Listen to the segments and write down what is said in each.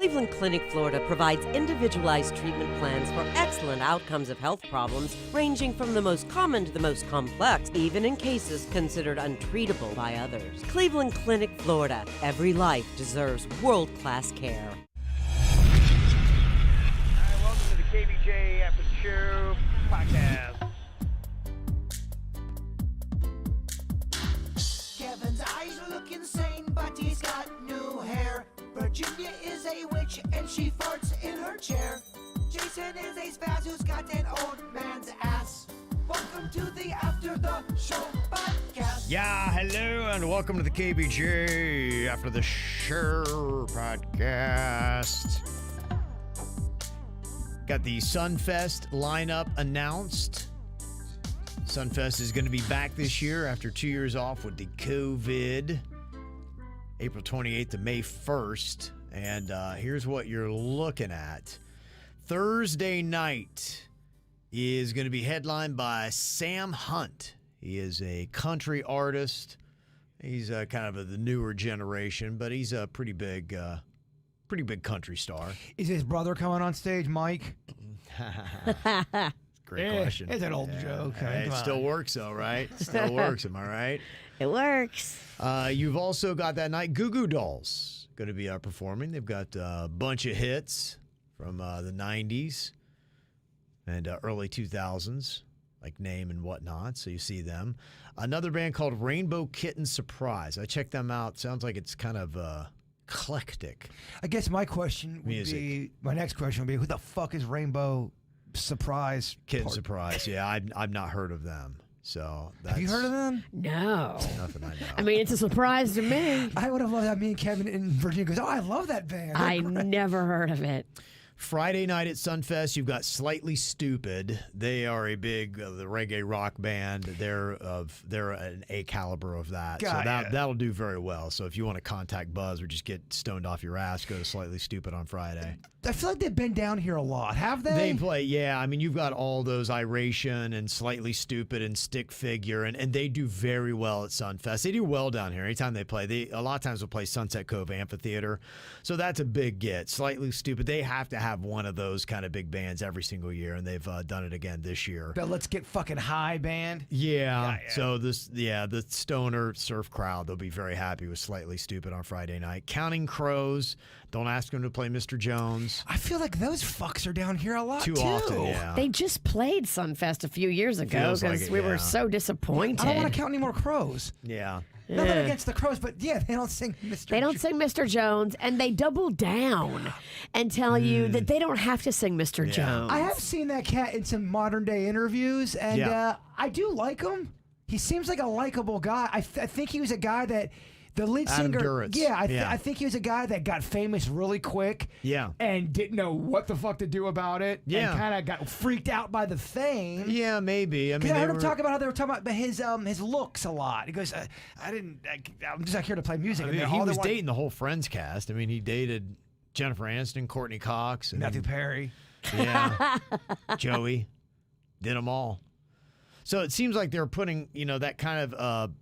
Cleveland Clinic, Florida provides individualized treatment plans for excellent outcomes of health problems ranging from the most common to the most complex, even in cases considered untreatable by others. Cleveland Clinic, Florida. Every life deserves world-class care. All right, welcome to the KVJ After the Show podcast. Kevin's eyes look insane, but he's got new hair. Virginia is a witch and she farts in her chair. Jason is a spaz who's got an old man's ass. Welcome to the After the Show podcast. Yeah, hello, and welcome to the KVJ After the Show podcast. Got the Sunfest lineup announced. Sunfest is going to be back this year after 2 years off with the COVID. April 28th to May 1st. And here's what you're looking at. Thursday night is going to be headlined by Sam Hunt. He is a country artist. He's kind of the newer generation, but he's a pretty big country star. Is his brother coming on stage, Mike? Great question. It's an old joke. It still works, though, right? Still works, am I right? It works. You've also got that night Goo Goo Dolls going to be performing. They've got a bunch of hits from the 90s and early 2000s, like Name and whatnot, so you see them. Another band called Rainbow Kitten Surprise. I checked them out. Sounds like it's kind of eclectic. I guess my next question would be, who the fuck is Rainbow Surprise? Kitten Surprise, yeah, I've not heard of them. So have you heard of them? No. Nothing I know. I mean, it's a surprise to me. I would have loved that. Me and Kevin in Virginia goes, oh, I love that band. I never heard of it. Friday night at Sunfest, you've got Slightly Stupid. They are a big the reggae rock band. They're an A caliber of that. So that'll do very well. So if you want to contact Buzz or just get stoned off your ass, go to Slightly Stupid on Friday. I feel like they've been down here a lot. Have they? They play, yeah. I mean, you've got all those Iration and Slightly Stupid and Stick Figure, and they do very well at Sunfest. They do well down here. Anytime they play, a lot of times will play Sunset Cove Amphitheater. So that's a big get. Slightly Stupid, they have to have one of those kind of big bands every single year, and they've done it again this year. The Let's Get Fucking High band? Yeah. So the stoner surf crowd, they'll be very happy with Slightly Stupid on Friday night. Counting Crows, don't ask them to play Mr. Jones. I feel like those fucks are down here a lot, too often, yeah. They just played Sunfest a few years ago because we were so disappointed. I don't want to count any more crows. Yeah. Nothing against the Crows, but yeah, they don't sing Mr. They don't sing Mr. Jones, and they double down and tell you that they don't have to sing Mr. Jones. I have seen that cat in some modern day interviews, and I do like him. He seems like a likable guy. I think he was a guy that the lead Adam singer. Duritz. Yeah, I think he was a guy that got famous really quick. Yeah. And didn't know what the fuck to do about it. Yeah. And kind of got freaked out by the fame. Yeah, maybe. I mean, I heard him talk about how they were talking about his looks a lot. He goes, I'm just not here to play music. I mean, he was dating the whole Friends cast. I mean, he dated Jennifer Aniston, Courtney Cox, and Matthew Perry. Yeah. Joey. Did them all. So it seems like they're putting, that kind of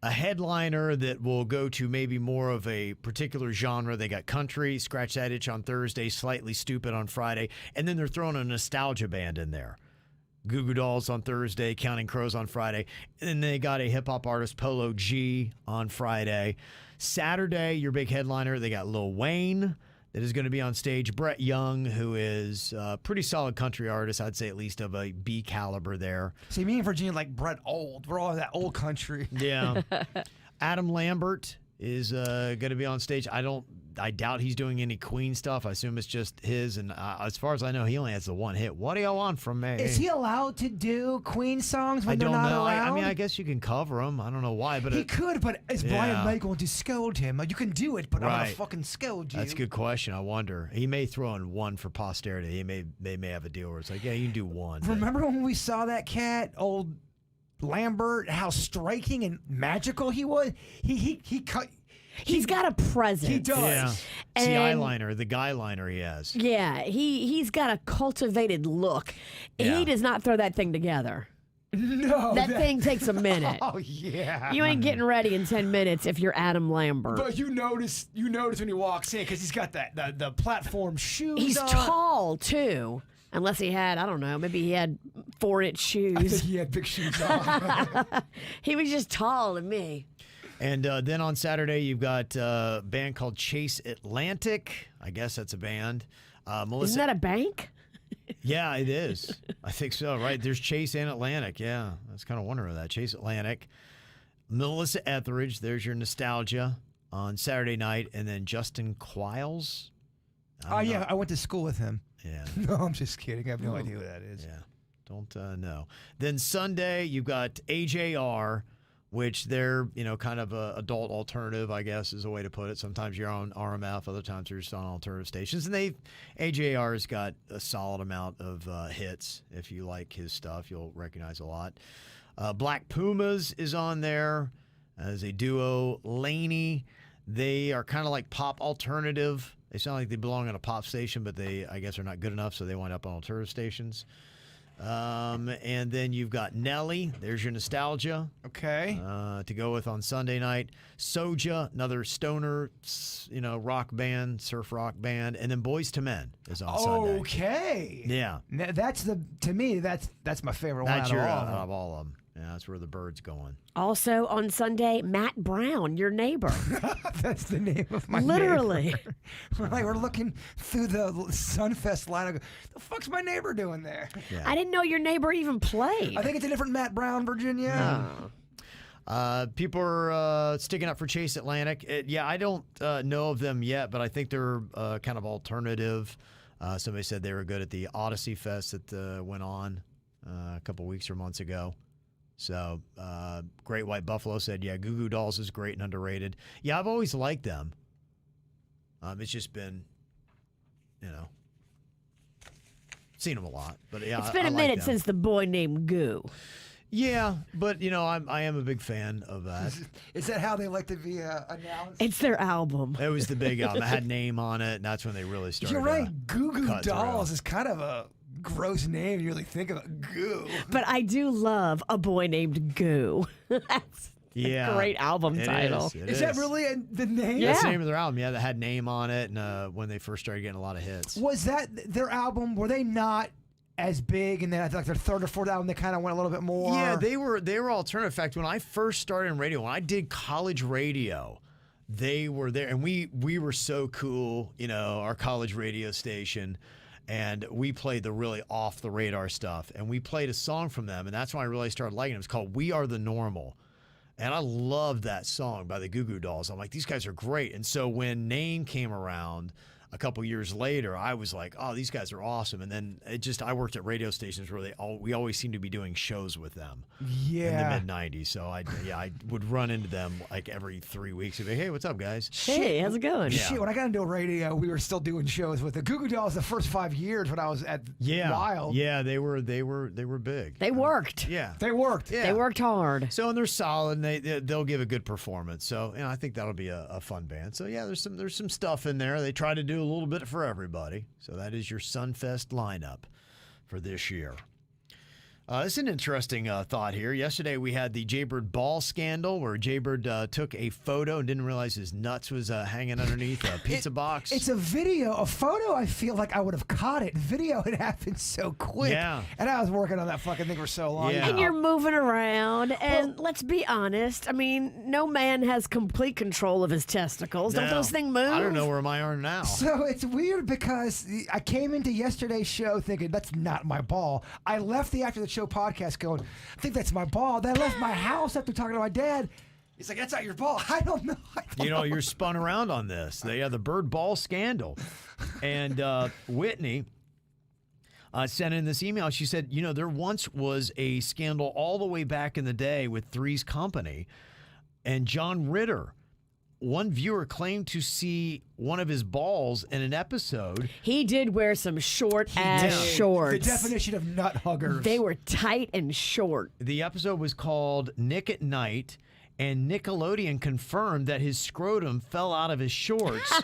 a headliner that will go to maybe more of a particular genre. They got country, Scratch That Itch on Thursday, Slightly Stupid on Friday, and then they're throwing a nostalgia band in there. Goo Goo Dolls on Thursday, Counting Crows on Friday, and then they got a hip-hop artist, Polo G, on Friday. Saturday, your big headliner, they got Lil Wayne that is going to be on stage. Brett Young, who is a pretty solid country artist, I'd say at least of a B caliber there. See, me and Virginia like Brett old. We're all that old country. Yeah. Adam Lambert is going to be on stage. I doubt he's doing any Queen stuff. I assume it's just his. And as far as I know, he only has the one hit. What do you want from me? Is he allowed to do Queen songs when they're not around? I mean, I guess you can cover them. I don't know why, but he could. But is Brian May going to scold him? You can do it, but I'm gonna fucking scold you. That's a good question. I wonder. He may throw in one for posterity. They may have a deal where it's like, yeah, you can do one. Remember when we saw that cat, old Lambert, how striking and magical he was? He cut. He's got a presence. He does. Yeah. It's the eyeliner, the guy liner he has. Yeah, he's got a cultivated look. Yeah. He does not throw that thing together. No. That thing takes a minute. Oh, yeah. You ain't getting ready in 10 minutes if you're Adam Lambert. But you notice when he walks in because he's got the platform shoes He's on. tall, too. Unless he had, I don't know, maybe he had 4-inch I think shoes. he had big shoes on. He was just tall to me. And then on Saturday, you've got a band called Chase Atlantic. I guess that's a band. Melissa, Isn't that a bank? Yeah, it is. I think so, right? There's Chase and Atlantic. Yeah, I was kind of wondering that. Chase Atlantic. Melissa Etheridge, there's your nostalgia on Saturday night. And then Justin Quiles. Oh, yeah, I went to school with him. Yeah. No, I'm just kidding. I have no idea who that is. Yeah, don't know. Then Sunday, you've got AJR, which they're, kind of a adult alternative, I guess is a way to put it. Sometimes you're on RMF, other times you're just on alternative stations. And AJR's got a solid amount of hits. If you like his stuff, you'll recognize a lot. Black Pumas is on there as a duo. Laney, they are kind of like pop alternative. They sound like they belong on a pop station, but they, I guess, are not good enough, so they wind up on alternative stations. And then you've got Nelly. There's your nostalgia. Okay. To go with on Sunday night. Soja, another stoner, rock band, surf rock band, and then Boys to Men is on Sunday. Okay. Yeah, To me, that's my favorite that's one your out of all. out of all of them. Yeah, that's where the bird's going. Also on Sunday, Matt Brown, your neighbor. That's the name of my Literally. neighbor. We're looking through the Sunfest line. I go, the fuck's my neighbor doing there? Yeah. I didn't know your neighbor even played. I think it's a different Matt Brown, Virginia. People are sticking up for Chase Atlantic. I don't know of them yet, but I think they're kind of alternative. Somebody said they were good at the Odyssey Fest that went on a couple weeks or months ago. So Great White Buffalo said, yeah, Goo Goo Dolls is great and underrated. Yeah, I've always liked them. It's just been, seen them a lot. But yeah, It's been I a like minute them. since the boy named Goo. Yeah, but I am a big fan of that. Is that how they like to be announced? It's their album. It was the big album. It had name on it, and that's when they really started. You're right. Goo Goo cut Dolls through. is kind of a gross name. You really think about goo. But I do love A Boy Named Goo. That's Yeah, a great album it title. Is Is that really the name? Yeah. That's the name of their album. Yeah, that had name on it, and when they first started getting a lot of hits. Was that their album? Were they not as big? And then I think their third or fourth album, they kind of went a little bit more. Yeah, they were alternative. In fact, when I first started in radio, when I did college radio, they were there, and we were so cool. Our college radio station. And we played the really off the radar stuff. And we played a song from them. And that's when I really started liking it. It's called We Are the Normal. And I loved that song by the Goo Goo Dolls. I'm like, these guys are great. And so when Name came around a couple years later, I was like, oh, these guys are awesome. And then I worked at radio stations where we always seemed to be doing shows with them Yeah. in the mid-'90s. So I would run into them like every 3 weeks. And be, hey, what's up, guys? Hey, how's it going? Yeah. Shit, when I got into radio, we were still doing shows with the Goo Goo Dolls the first 5 years when I was at Wild. Yeah, they were big. They worked. Yeah. They worked. Yeah. They worked hard. So, and they're solid, and they'll give a good performance. So, I think that'll be a fun band. So, yeah, there's some stuff in there. They try to do a little bit for everybody. So that is your Sunfest lineup for this year. This is an interesting thought here. Yesterday we had the Jaybird ball scandal where Jaybird took a photo and didn't realize his nuts was hanging underneath a pizza box. It's a photo. I feel like I would have caught it. Video, it happened so quick. Yeah. And I was working on that fucking thing for so long. Yeah. And you're moving around, and let's be honest. I mean, no man has complete control of his testicles. Don't No, those things move? I don't know where mine are now. So it's weird because I came into yesterday's show thinking, that's not my ball. I left the After the Show podcast going, I think that's my ball. Then I left my house after talking to my dad. He's like, that's not your ball. I don't know. You're spun around on this. They had the bird ball scandal. And Whitney sent in this email. She said, there once was a scandal all the way back in the day with Three's Company. And John Ritter, one viewer claimed to see one of his balls in an episode. He did wear some short-ass did. shorts. The definition of nut huggers. They were tight and short. The episode was called Nick at Night, and Nickelodeon confirmed that his scrotum fell out of his shorts,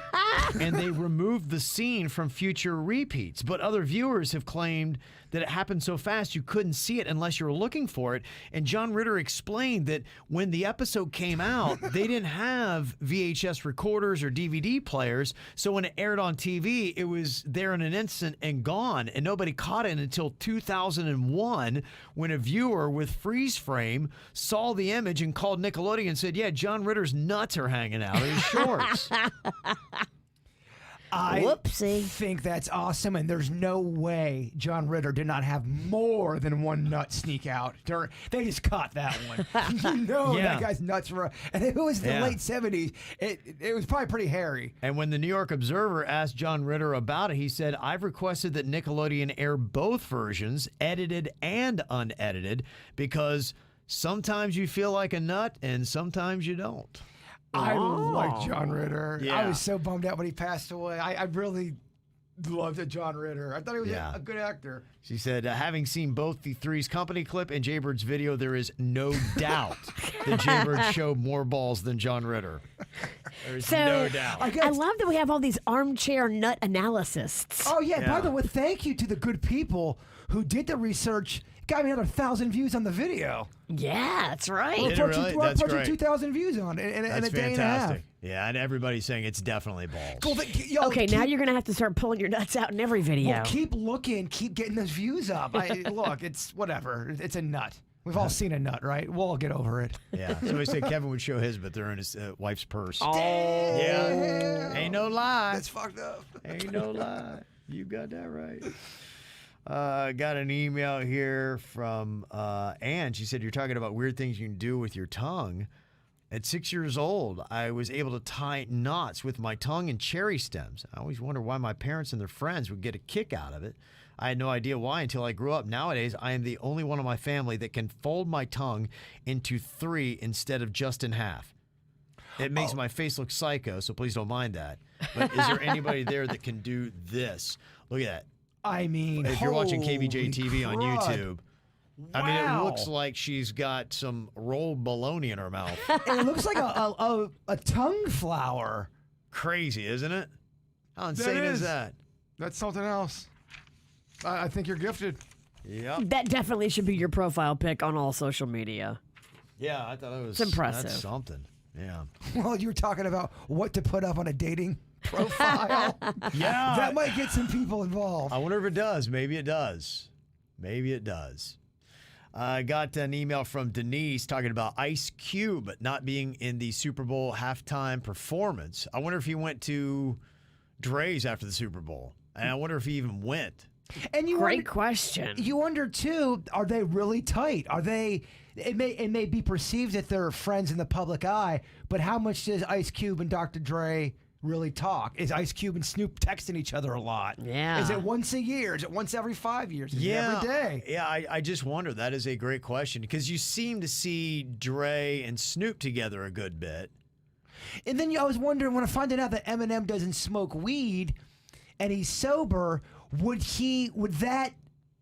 and they removed the scene from future repeats. But other viewers have claimed that it happened so fast you couldn't see it unless you were looking for it. And John Ritter explained that when the episode came out, they didn't have VHS recorders or DVD players, so when it aired on TV, it was there in an instant and gone, and nobody caught it until 2001 when a viewer with freeze frame saw the image and called Nickelodeon and said, yeah, John Ritter's nuts are hanging out of his shorts. I Whoopsie. think that's awesome, and there's no way John Ritter did not have more than one nut sneak out. They just caught that one. Yeah. That guy's nuts were. And it was the late 70s. It was probably pretty hairy. And when the New York Observer asked John Ritter about it, he said, I've requested that Nickelodeon air both versions, edited and unedited, because sometimes you feel like a nut and sometimes you don't. I like John Ritter. Yeah. I was so bummed out when he passed away. I really loved John Ritter. I thought he was a good actor. She said, having seen both the Three's Company clip and Jaybird's video, there is no doubt that Jaybird showed more balls than John Ritter. There's no doubt. I love that we have all these armchair nut analysts. Oh, yeah. By the way, thank you to the good people who did the research. Got me another 1,000 views on the video. Yeah, that's right. Did it really? We're That's approaching great. 2,000 views on it in That's a day and a fantastic. half. Yeah, and everybody's saying it's definitely balls. Cool. Okay, now you're going to have to start pulling your nuts out in every video. Well, keep looking. Keep getting those views up. Look, it's whatever. It's a nut. We've all seen a nut, right? We'll all get over it. Yeah. Somebody said Kevin would show his, but they're in his wife's purse. Oh. Yeah. Ain't no lie. That's fucked up. Ain't no lie. You got that right. Got an email here from Ann. She said, you're talking about weird things you can do with your tongue. At 6 years old, I was able to tie knots with my tongue and cherry stems. I always wonder why my parents and their friends would get a kick out of it. I had no idea why until I grew up. Nowadays, I am the only one in my family that can fold my tongue into 3 instead of just in half. It makes my face look psycho, so please don't mind that. But is there anybody there that can do this? Look at that. I mean, If you're watching holy KVJ TV on crud. YouTube, I mean, it Wow. looks like she's got some rolled bologna in her mouth. It looks like a tongue flower. Crazy, isn't it? How insane is is. that? That's something else. I think you're gifted. Yep. That definitely should be your profile pic on all social media. Yeah, I thought it was It's impressive. That's something. Yeah. Well, you were talking about what to put up on a dating profile. Yeah. That might get some people involved. I wonder if it does. Maybe it does. Maybe it does. I got an email from Denise talking about Ice Cube not being in the Super Bowl halftime performance. I wonder if he went to Dre's after the Super Bowl. And I wonder if he even went. And you Great wonder, question. you wonder too, are they really tight? Are they? It may be perceived that they're friends in the public eye, but how much does Ice Cube and Dr. Dre really talk? Is Ice Cube and Snoop texting each other a lot? Yeah. Is it once a year? Is it once every 5 years? Is it every day? Yeah, I just wonder. That is a great question because you seem to see Dre and Snoop together a good bit. And then I was wondering when I found out that Eminem doesn't smoke weed and he's sober, would that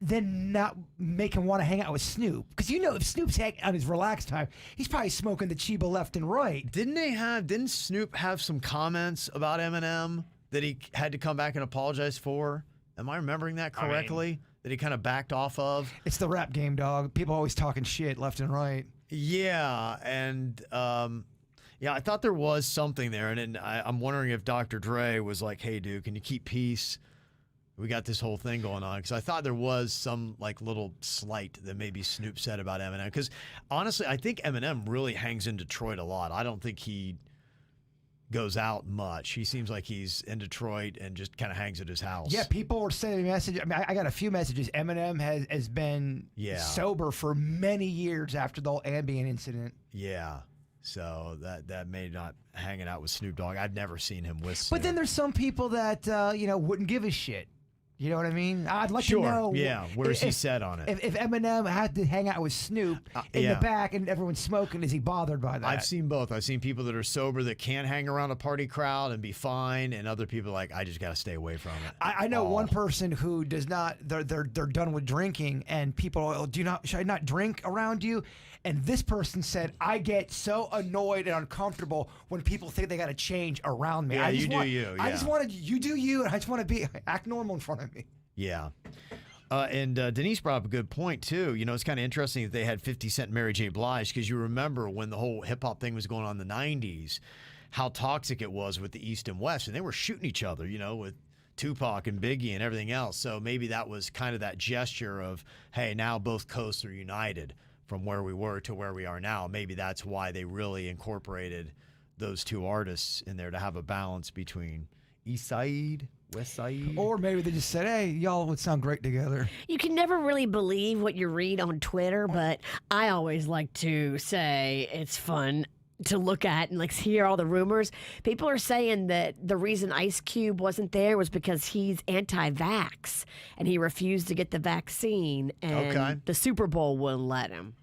then not make him want to hang out with Snoop? Because if Snoop's on his relaxed time, he's probably smoking the Chiba left and right. Didn't Snoop have some comments about Eminem that he had to come back and apologize for? Am I remembering that correctly? That he kind of backed off of? It's the rap game, dog. People always talking shit left and right. Yeah, and I thought there was something there, and then I'm wondering if Dr. Dre was like, "Hey, dude, can you keep peace? We got this whole thing going on." Because I thought there was some like little slight that maybe Snoop said about Eminem. Because honestly, I think Eminem really hangs in Detroit a lot. I don't think he goes out much. He seems like he's in Detroit and just kind of hangs at his house. Yeah, people were sending messages. I mean, I got a few messages. Eminem has been sober for many years after the whole Ambien incident. Yeah. So that may not hanging out with Snoop Dogg. I've never seen him with Snoop. But then there's some people that wouldn't give a shit. You know what I mean? I'd like Sure. to know. Yeah. Where's he set on it? If Eminem had to hang out with Snoop in yeah. the back and everyone's smoking, is he bothered by that? I've seen both. I've seen people that are sober that can hang around a party crowd and be fine, and other people like, I just got to stay away from it. I know one person who does not. They're done with drinking, and people should I not drink around you? And this person said, I get so annoyed and uncomfortable when people think they got to change around me. Yeah, I just you do you, I yeah. just want to you do you, and I just want to act normal in front of me. Yeah. And Denise brought up a good point, too. You know, it's kind of interesting that they had 50 Cent and Mary J. Blige, because you remember when the whole hip-hop thing was going on in the 90s, how toxic it was with the East and West. And they were shooting each other, you know, with Tupac and Biggie and everything else. So maybe that was kind of that gesture of, hey, now both coasts are united from where we were to where we are now. Maybe that's why they really incorporated those two artists in there to have a balance between East Side, West Side. Or maybe they just said, hey, y'all would sound great together. You can never really believe what you read on Twitter, but I always like to say it's fun to look at and like hear all the rumors. People are saying that the reason Ice Cube wasn't there was because he's anti-vax and he refused to get the vaccine, and the Super Bowl wouldn't let him.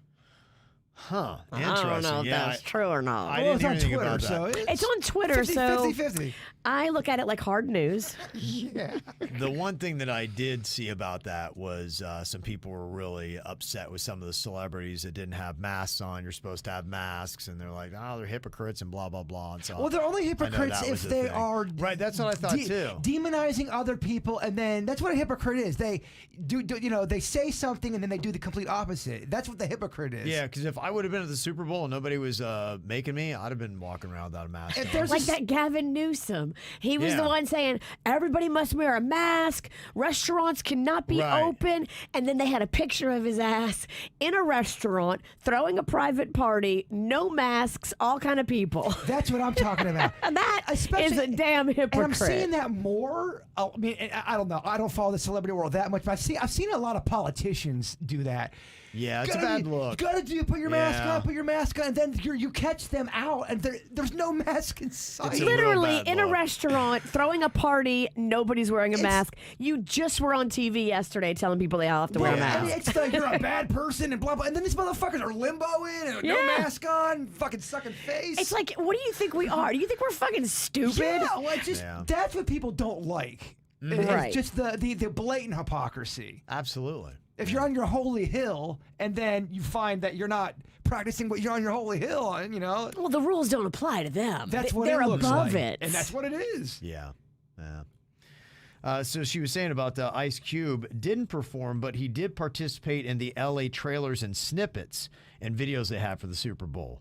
Huh. I Interesting. don't know if yeah. that's true or not. I Well, didn't it's hear on anything Twitter, about that. so It's on Twitter, 50, so 50. I look at it like hard news. Yeah. The one thing that I did see about that was some people were really upset with some of the celebrities that didn't have masks on. You're supposed to have masks, and they're like, oh, they're hyphypocrites and blah, blah, blah. And so Well, they're only I know hypocrites that was if the they thing. are Right, that's what I thought too. Demonizing other people, and then that's what a hypocrite is. They do they say something and then they do the complete opposite. That's what the hypocrite is. Yeah, because if I would have been at the Super Bowl and nobody was making me, I'd have been walking around without a mask If on. there's Like a- that Gavin Newsom. He was the Yeah. one saying everybody must wear a mask. Restaurants cannot be Right. open. And then they had a picture of his ass in a restaurant throwing a private party, no masks, all kind of people. That's what I'm talking about. That is Especially- a damn hypocrite. And I'm seeing that more. I mean, I don't know. I don't follow the celebrity world that much, but I've seen a lot of politicians do that. Yeah, it's a bad look. You gotta put your mask Yeah. on, put your mask on, and then you catch them out, and there's no mask in sight. It's a real Literally bad in a look. restaurant throwing a party, nobody's wearing a mask. You just were on TV yesterday telling people they all have to wear a I mask. mean, it's like you're a bad person and blah blah, and then these motherfuckers are limboing and no Yeah. mask on, fucking sucking face. It's like, what do you think we are? Do you think we're fucking stupid? yeah, well, it's just Yeah. that's what people don't like. Right. It's just the blatant hypocrisy. Absolutely. If you're on your holy hill and then you find that you're not practicing what you're on your holy hill on, Well, the rules don't apply to them. that's what They're it looks above like. it. And that's what it is. Yeah. Yeah. So she was saying about Ice Cube didn't perform, but he did participate in the LA trailers and snippets and videos they had for the Super Bowl.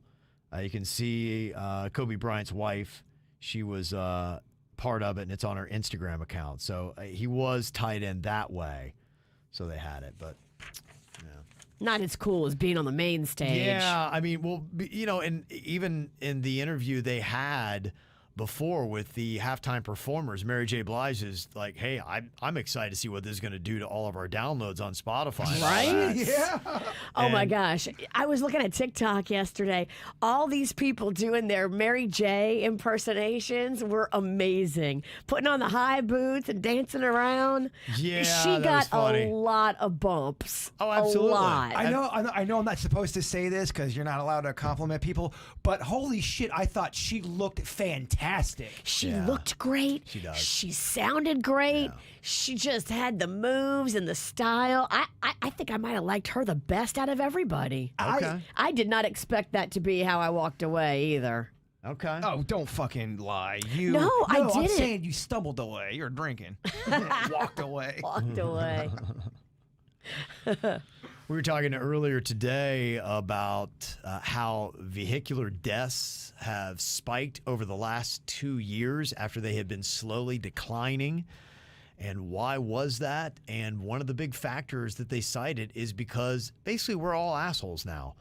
You can see Kobe Bryant's wife. She was part of it, and it's on her Instagram account. So he was tied in that way. So they had it, but Not as cool as being on the main stage. yeah, I mean, well, and even in the interview they had before with the halftime performers, Mary J. Blige is like, hey, I'm excited to see what this is going to do to all of our downloads on Spotify. and all Right? that. Yeah. Oh my And- gosh. I was looking at TikTok yesterday. All these people doing their Mary J impersonations were amazing. Putting on the high boots and dancing around. Yeah, She that got was funny. a lot of bumps. Oh, absolutely. A lot. I know I'm not supposed to say this because you're not allowed to compliment people, but holy shit, I thought she looked fantastic. She Yeah. looked great. She does. She sounded great. She just had the moves and the style. I think I might have liked her the best out of everybody. Okay. I did not expect that to be how I walked away either. Okay. Oh, don't fucking lie. No, I I'm didn't. saying you stumbled away. You're drinking. Walked away. Walked away. We were talking earlier today about how vehicular deaths have spiked over the last 2 years after they had been slowly declining. And why was that? And one of the big factors that they cited is because basically we're all assholes now.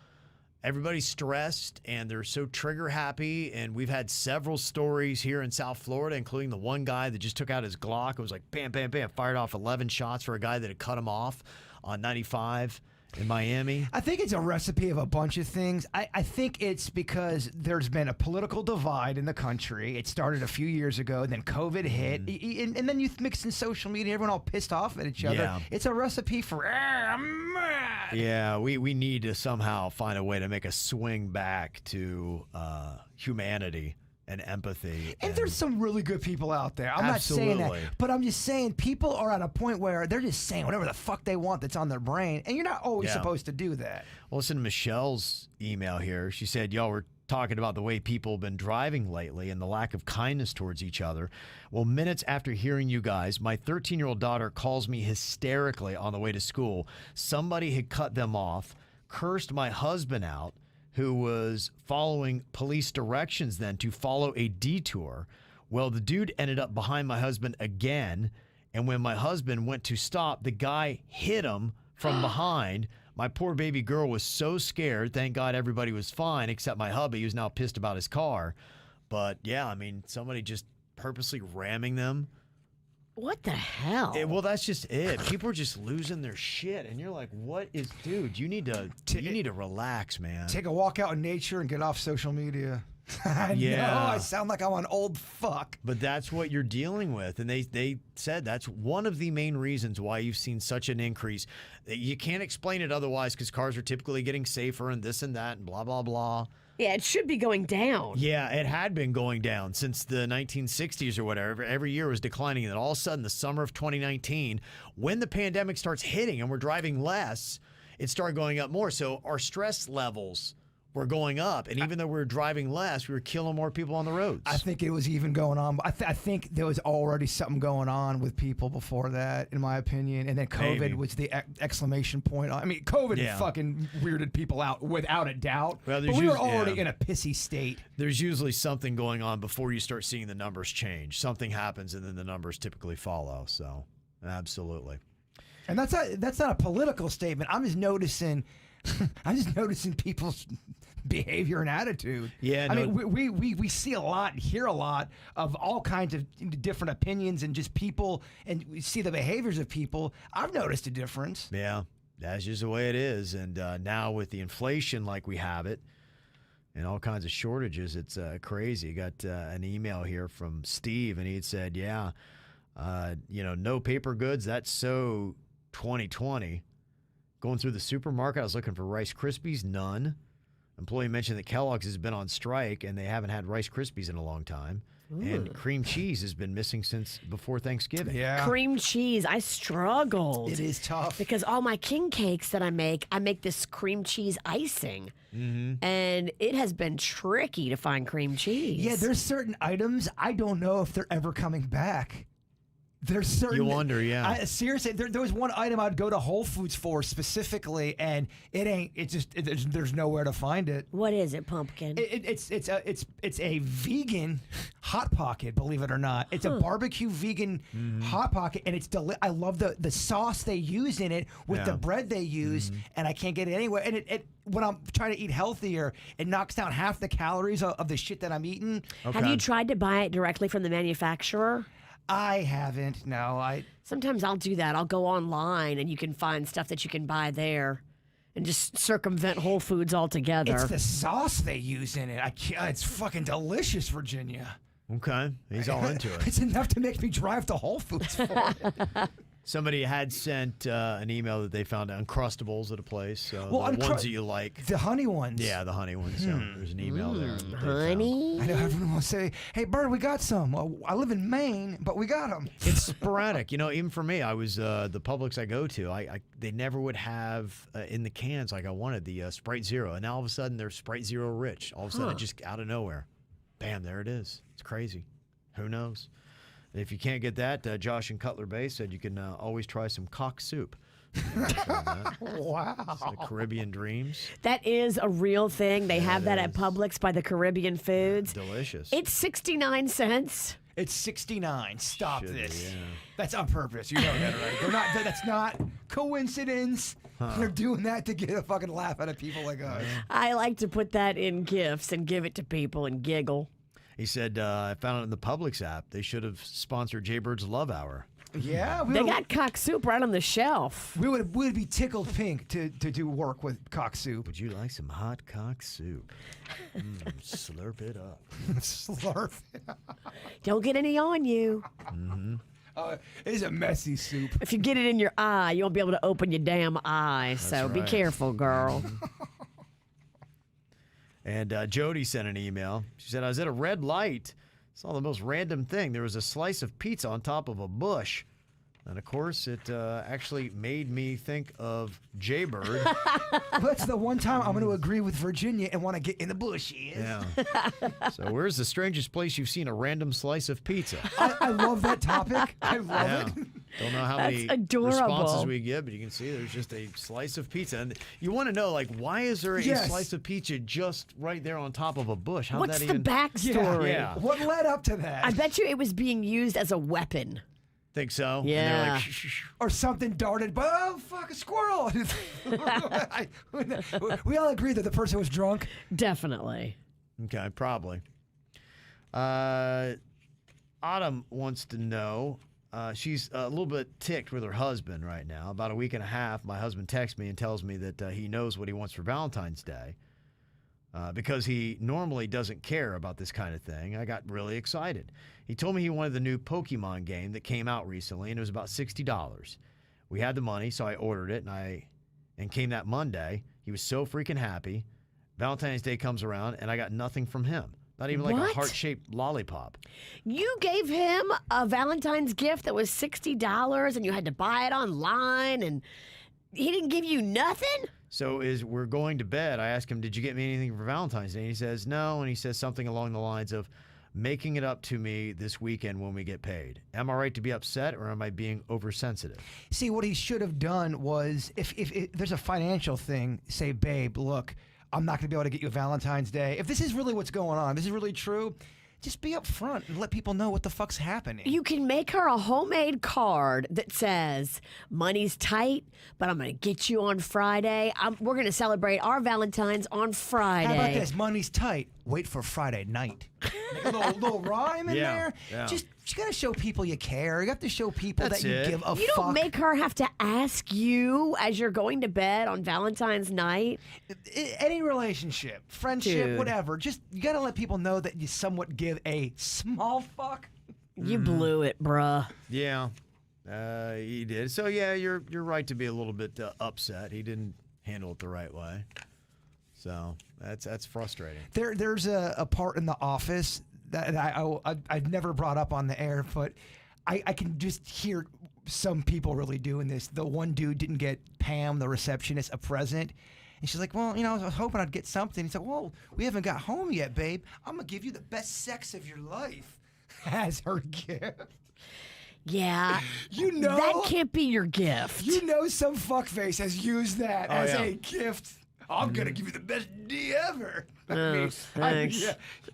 Everybody's stressed and they're so trigger happy. And we've had several stories here in South Florida, including the one guy that just took out his Glock. It was like bam, bam, bam, fired off 11 shots for a guy that had cut him off on 95 in Miami? I think it's a recipe of a bunch of things. I think it's because there's been a political divide in the country. It started a few years ago, then COVID hit, and then you mix in social media, everyone all pissed off at each other. Yeah. It's a recipe for, I'm mad. Yeah, we need to somehow find a way to make a swing back to humanity and empathy. And there's some really good people out there. I'm not saying that. But I'm just saying people are at a point where they're just saying whatever the fuck they want that's on their brain. And you're not always supposed to do that. Well, listen to Michelle's email here. She said, y'all were talking about the way people have been driving lately and the lack of kindness towards each other. Well, minutes after hearing you guys, my 13-year-old daughter calls me hysterically on the way to school. Somebody had cut them off, cursed my husband out, who was following police directions then to follow a detour. Well, the dude ended up behind my husband again, and when my husband went to stop, the guy hit him from behind. My poor baby girl was so scared. Thank God everybody was fine except my hubby, who's now pissed about his car. But yeah, I mean, somebody just purposely ramming them. What the hell? Well, that's just it. People are just losing their shit, and you're like, "What is, dude? You need to relax, man. Take a walk out in nature and get off social media." I know, I sound like I'm an old fuck. But that's what you're dealing with, and they said that's one of the main reasons why you've seen such an increase. You can't explain it otherwise because cars are typically getting safer and this and that and blah blah blah. Yeah, it should be going down. Yeah, it had been going down since the 1960s or whatever. Every year was declining. And then all of a sudden, the summer of 2019, when the pandemic starts hitting and we're driving less, it started going up more. So our stress levels were going up. And even though we were driving less, we were killing more people on the roads. I think it was even going on. I think there was already something going on with people before that, in my opinion. And then COVID was the exclamation point. I mean, COVID fucking weirded people out without a doubt. Well, but we were already in a pissy state. There's usually something going on before you start seeing the numbers change. Something happens and then the numbers typically follow. So, absolutely. And that's not a political statement. I'm just noticing people's behavior and attitude. Yeah, I mean, we see a lot, hear a lot of all kinds of different opinions and just people, and we see the behaviors of people. I've noticed a difference. Yeah, that's just the way it is. And now with the inflation like we have it and all kinds of shortages, it's crazy. Got an email here from Steve, and he had said, no paper goods. That's so 2020. Going through the supermarket, I was looking for Rice Krispies, none. Employee mentioned that Kellogg's has been on strike and they haven't had Rice Krispies in a long time. And cream cheese has been missing since before Thanksgiving. Yeah. Cream cheese, I struggled. It is tough. Because all my king cakes that I make this cream cheese icing. And it has been tricky to find cream cheese. Yeah, there's certain items I don't know if they're ever coming back. There's certain. You wonder, yeah. Seriously, there was one item I'd go to Whole Foods for specifically, and there's nowhere to find it. What is it, pumpkin? It's a vegan hot pocket, believe it or not. It's a barbecue vegan hot pocket, and it's I love the sauce they use in it with the bread they use, and I can't get it anywhere. And it when I'm trying to eat healthier, it knocks down half the calories of the shit that I'm eating. Okay. Have you tried to buy it directly from the manufacturer? I haven't. No, Sometimes I'll do that. I'll go online and you can find stuff that you can buy there and just circumvent Whole Foods altogether. It's the sauce they use in it. It's fucking delicious, Virginia. Okay. He's all into it. It's enough to make me drive to Whole Foods for it. Somebody had sent an email that they found Uncrustables at a place. So the ones that you like. The honey ones. Yeah, the honey ones. So there's an email there. Honey? I know everyone will say, "Hey, Bird, we got some." Well, I live in Maine, but we got them. It's sporadic. Even for me, I was the Publix I go to, they never would have in the cans like I wanted the Sprite Zero. And now all of a sudden they're Sprite Zero rich. All of a sudden, just out of nowhere. Bam, there it is. It's crazy. Who knows? If you can't get that, Josh in Cutler Bay said you can always try some cock soup. Wow. It's the Caribbean Dreams. That is a real thing. They have that at Publix by the Caribbean Foods. Delicious. It's 69 cents. It's 69. Stop Should be, this. yeah. That's on purpose. You know that, right? They're not. That's not coincidence. They're doing that to get a fucking laugh out of people like us. I like to put that in gifts and give it to people and giggle. He said, I found it in the Publix app. They should have sponsored Jaybird's Love Hour. Yeah, They got cock soup right on the shelf. we'd be tickled pink to do work with cock soup. Would you like some hot cock soup? Slurp it up. Slurp. Don't get any on you. It's a messy soup. If you get it in your eye, you won't be able to open your damn eye. So be right. careful, girl. And Jody sent an email. She said, I was at a red light. Saw the most random thing. There was a slice of pizza on top of a bush. And, of course, it actually made me think of Jaybird. That's the one time I'm going to agree with Virginia and want to get in the bushes. Yeah. So where's the strangest place you've seen a random slice of pizza? I love that topic. I love Yeah. it. Don't know how That's many adorable. responses we get, but you can see there's just a slice of pizza. And you want to know, like, why is there a Yes. slice of pizza just right there on top of a bush? How'd What's that the even backstory? Yeah. What led up to that? I bet you it was being used as a weapon. think so? And Yeah. they're like, shh, shh, shh. Or something darted, but oh fuck, a squirrel! We all agree that the person was drunk. Definitely. Okay, probably. Autumn wants to know. She's a little bit ticked with her husband right now. About a week and a half, my husband texts me and tells me that he knows what he wants for Valentine's Day because he normally doesn't care about this kind of thing. I got really excited. He told me he wanted the new Pokemon game that came out recently, and it was about $60. We had the money, so I ordered it, and came that Monday. He was so freaking happy. Valentine's Day comes around, and I got nothing from him. Not even like What? a heart-shaped lollipop. You gave him a Valentine's gift that was $60 and you had to buy it online and he didn't give you nothing? So as we're going to bed, I asked him, did you get me anything for Valentine's Day? And he says, no. And he says something along the lines of making it up to me this weekend when we get paid. Am I right to be upset or am I being oversensitive? See, what he should have done was, if there's a financial thing, say, babe, look, I'm not going to be able to get you a Valentine's Day. If this is really what's going on, this is really true, just be up front and let people know what the fuck's happening. You can make her a homemade card that says, money's tight, but I'm going to get you on Friday. We're going to celebrate our Valentine's on Friday. How about this? Money's tight. Wait for Friday night. Make a little rhyme in Yeah, there. yeah. Just you gotta show people you care. You have to show people That's that you it. give a You fuck. don't make her have to ask you as you're going to bed on Valentine's night. Any relationship, friendship, Dude. whatever. Just you gotta let people know that you somewhat give a small fuck. You blew it, bruh. Yeah, he did. So yeah, you're right to be a little bit upset. He didn't handle it the right way. So that's frustrating. There's a part in The Office that I've never brought up on the air, but I can just hear some people really doing this. The one dude didn't get Pam, the receptionist, a present. And she's like, well, I was hoping I'd get something. He said, well, we haven't got home yet, babe. I'm going to give you the best sex of your life as her gift. Yeah. You know? That can't be your gift. You know some fuckface has used that as yeah. a gift. I'm going to give you the best D ever. Thanks. Yeah,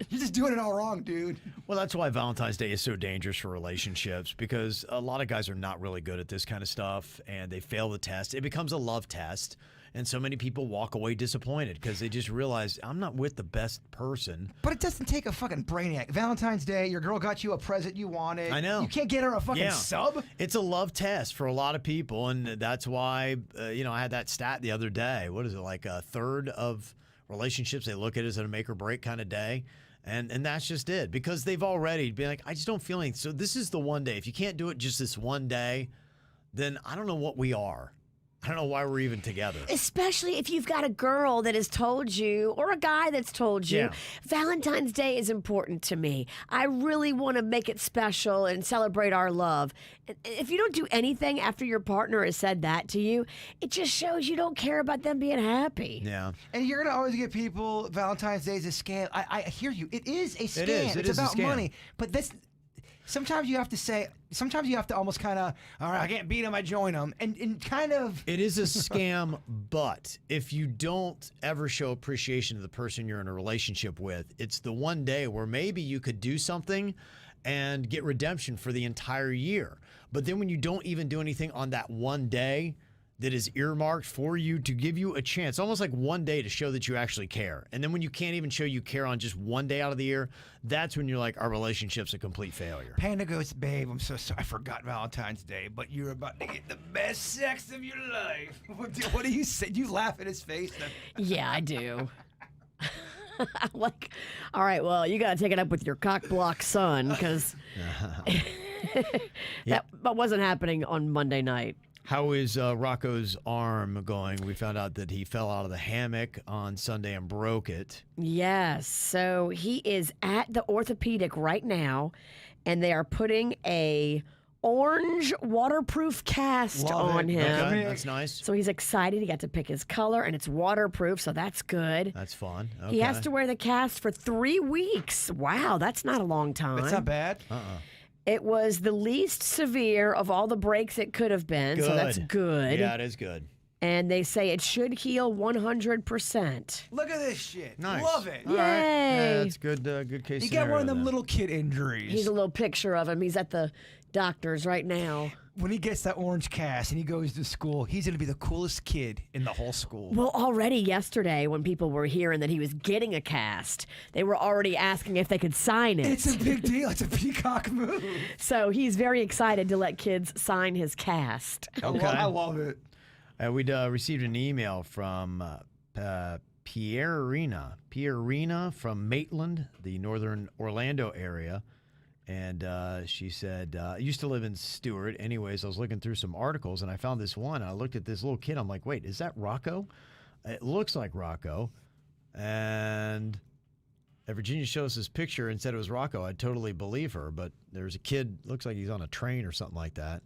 you're just doing it all wrong, dude. Well, that's why Valentine's Day is so dangerous for relationships because a lot of guys are not really good at this kind of stuff and they fail the test. It becomes a love test. And so many people walk away disappointed because they just realize I'm not with the best person. But it doesn't take a fucking brainiac. Valentine's Day, your girl got you a present you wanted. I know. You can't get her a fucking sub? It's a love test for a lot of people. And that's why, I had that stat the other day. What is it, like a third of relationships they look at it as a make or break kind of day? And that's just it. Because they've already been like, I just don't feel anything. So this is the one day. If you can't do it just this one day, then I don't know what we are. I don't know why we're even together. Especially if you've got a girl that has told you, or a guy that's told you, Yeah. Valentine's Day is important to me. I really want to make it special and celebrate our love. If you don't do anything after your partner has said that to you, it just shows you don't care about them being happy. Yeah. And you're going to always get people, Valentine's Day is a scam. I hear you. It is a scam. is. It It's is a about scam. money. But sometimes you have to almost kind of, all right, I can't beat him, I join him. And kind of. It is a scam, but if you don't ever show appreciation to the person you're in a relationship with, it's the one day where maybe you could do something and get redemption for the entire year. But then when you don't even do anything on that one day, that is earmarked for you to give you a chance, almost like one day to show that you actually care. And then when you can't even show you care on just one day out of the year, that's when you're like, our relationship's a complete failure. Panda goes, babe, I'm so sorry. I forgot Valentine's Day, but you're about to get the best sex of your life. What do you say? Do you laugh at his face? Yeah, I do. I'm like, all right, well, you got to take it up with your cock block son, because that wasn't happening on Monday night. How is Rocco's arm going? We found out that he fell out of the hammock on Sunday and broke it. Yes. So he is at the orthopedic right now, and they are putting a orange waterproof cast on him. Okay, that's nice. So he's excited. He got to pick his color, and it's waterproof, so that's good. That's fun. Okay. He has to wear the cast for 3 weeks. Wow, that's not a long time. That's not bad. It was the least severe of all the breaks it could have been, so that's good. Yeah, it is good. And they say it should heal 100%. Look at this shit. Nice. Love it. All right. Yay. Yeah, that's good. Good case. You got one of them then. little kid injuries. Here's a little picture of him. He's at the doctor's right now. When he gets that orange cast and he goes to school, he's going to be the coolest kid in the whole school. Well, already yesterday when people were hearing that he was getting a cast, they were already asking if they could sign it. It's a big deal. It's a peacock move. So he's very excited to let kids sign his cast. Okay. I love it. We'd received an email from Pierina from Maitland, the northern Orlando area. And she said, I used to live in Stewart. Anyways, I was looking through some articles, and I found this one. And I looked at this little kid. I'm like, wait, is that Rocco? It looks like Rocco. And if Virginia shows us this picture and said it was Rocco, I'd totally believe her. But there's a kid, looks like he's on a train or something like that.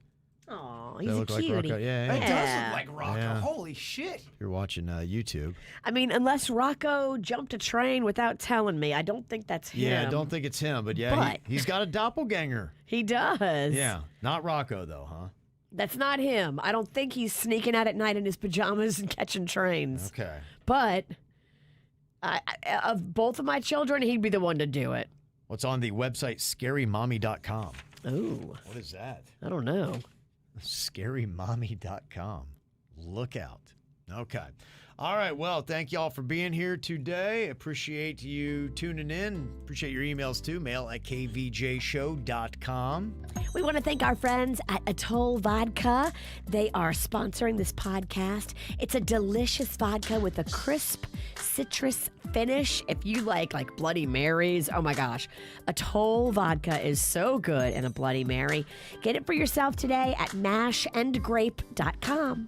Aw, Does he's that a look like cutie. Rocco? Yeah. It does look like Rocco. Yeah. Holy shit. You're watching YouTube. I mean, unless Rocco jumped a train without telling me, I don't think that's him. Yeah, I don't think it's him. But yeah, But- he's got a doppelganger. He does. Yeah, not Rocco, though, huh? That's not him. I don't think he's sneaking out at night in his pajamas and catching trains. Okay. But of both of my children, he'd be the one to do it. What's on the website scarymommy.com? Ooh, What is that? I don't know. Scarymommy.com. Look out. Okay. All right. Well, thank y'all for being here today. Appreciate you tuning in. Appreciate your emails too. Mail at kvjshow.com. We want to thank our friends at Atoll Vodka. They are sponsoring this podcast. It's a delicious vodka with a crisp citrus finish. If you like Bloody Marys, oh my gosh. Atoll Vodka is so good in a Bloody Mary. Get it for yourself today at mashandgrape.com.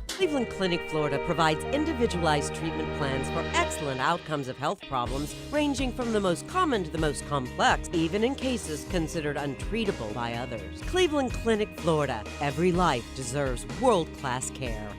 Cleveland Clinic, Florida provides individualized treatment plans for excellent outcomes of health problems ranging from the most common to the most complex, even in cases considered untreatable by others. Cleveland Clinic, Florida. Every life deserves world-class care.